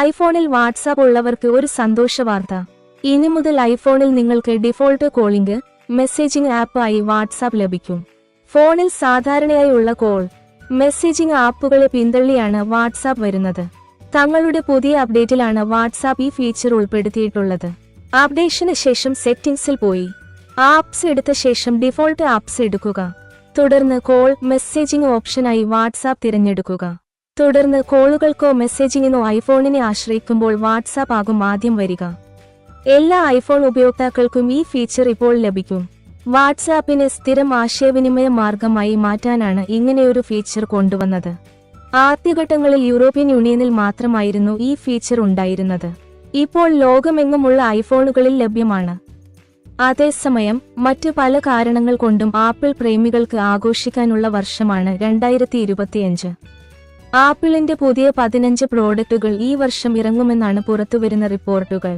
ഐഫോണിൽ WhatsApp ഉള്ളവർക്ക് ഒരു സന്തോഷ വാർത്ത. ഇനി മുതൽ ഐഫോണിൽ നിങ്ങൾക്ക് ഡിഫോൾട്ട് കോളിംഗ്, മെസ്സേജിംഗ് ആപ്പ് ആയി വാട്സാപ്പ് ലഭിക്കും. ഫോണിൽ സാധാരണയായി ഉള്ള കോൾ, മെസ്സേജിംഗ് ആപ്പുകളെ പിന്തള്ളിയാണ് വാട്സാപ്പ് വരുന്നത്. തങ്ങളുടെ പുതിയ അപ്ഡേറ്റിലാണ് വാട്സാപ്പ് ഈ ഫീച്ചർ ഉൾപ്പെടുത്തിയിട്ടുള്ളത്. അപ്ഡേഷന് ശേഷം സെറ്റിംഗ്സിൽ പോയി ആപ്സ് എടുത്ത ശേഷം ഡിഫോൾട്ട് ആപ്സ് എടുക്കുക. തുടർന്ന് കോൾ, മെസ്സേജിംഗ് ഓപ്ഷനായി വാട്സാപ്പ് തിരഞ്ഞെടുക്കുക. തുടർന്ന് കോളുകൾക്കോ മെസ്സേജിങ്ങിനോ ഐഫോണിനെ ആശ്രയിക്കുമ്പോൾ വാട്സാപ്പ് ആകും ആദ്യം വരിക. എല്ലാ ഐഫോൺ ഉപയോക്താക്കൾക്കും ഈ ഫീച്ചർ ഇപ്പോൾ ലഭിക്കും. വാട്സാപ്പിനെ സ്ഥിരം ആശയവിനിമയ മാർഗമായി മാറ്റാനാണ് ഇങ്ങനെയൊരു ഫീച്ചർ കൊണ്ടുവന്നത്. ആദ്യഘട്ടങ്ങളിൽ യൂറോപ്യൻ യൂണിയനിൽ മാത്രമായിരുന്നു ഈ ഫീച്ചർ ഉണ്ടായിരുന്നത്. ഇപ്പോൾ ലോകമെങ്ങുമുള്ള ഐഫോണുകളിൽ ലഭ്യമാണ്. അതേസമയം മറ്റു പല കാരണങ്ങൾ കൊണ്ടും ആപ്പിൾ പ്രേമികൾക്ക് ആഘോഷിക്കാനുള്ള വർഷമാണ് 2025. ആപ്പിളിന്റെ പുതിയ 15 പ്രോഡക്റ്റുകൾ ഈ വർഷം ഇറങ്ങുമെന്നാണ് പുറത്തുവരുന്ന റിപ്പോർട്ടുകൾ.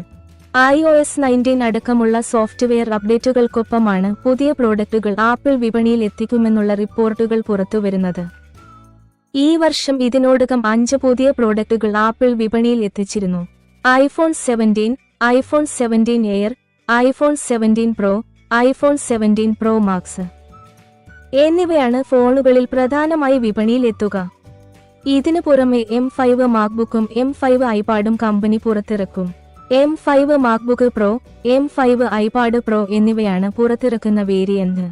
iOS 19 അടക്കമുള്ള സോഫ്റ്റ്വെയർ അപ്ഡേറ്റുകൾക്കൊപ്പമാണ് പുതിയ പ്രോഡക്റ്റുകൾ ആപ്പിൾ വിപണിയിൽ എത്തിക്കുമെന്നുള്ള റിപ്പോർട്ടുകൾ പുറത്തുവരുന്നത്. ഈ വർഷം ഇതിനോടകം 5 പുതിയ പ്രോഡക്റ്റുകൾ ആപ്പിൾ വിപണിയിൽ എത്തിച്ചിരുന്നു. IPhone 17, iPhone 17 Air, iPhone 17 Pro, iPhone 17 Pro Max എന്നിവയാണ് ഫോണുകളിൽ പ്രധാനമായി വിപണിയിൽ എത്തുക. ഇതിനു പുറമെ M5 മാക്ബുക്കും M5 ഐപാഡും കമ്പനി പുറത്തിറക്കും. M5 MacBook pro, M5 iPad pro എന്നിവയാണ് പുറത്തിറക്കുന്ന വേരിയന്റ്.